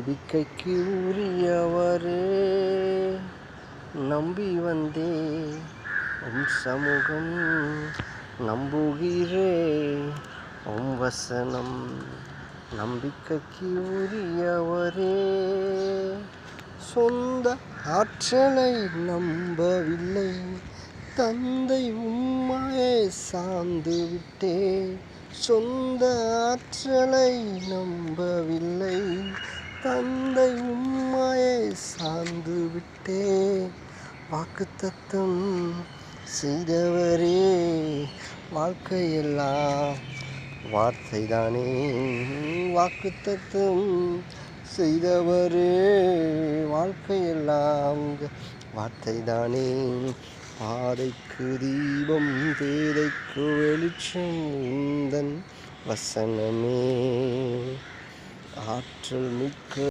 நம்பிக்கைக்கு உரியவரே, நம்பி வந்தே உம் சமூகம், நம்புகிறே உம் வசனம். நம்பிக்கைக்கு உரியவரே, சொந்த ஆற்றலை நம்பவில்லை, தந்தை உம்மையே சார்ந்து விட்டே. சொந்த ஆற்றலை நம்பவில்லை, தந்தை உம்மையே சார்ந்து விட்டே. வாக்குத்தத்தம் செய்தவரே, வாழ்க்கையெல்லாம் வார்த்தைதானே. வாக்குத்தத்தம் செய்தவரே, வாழ்க்கையெல்லாம் வார்த்தைதானே. பாதைக்கு தீபம், பேதைக்கு வெளிச்சம் உந்தன் வசனமே. ஆற்றல் மிக்க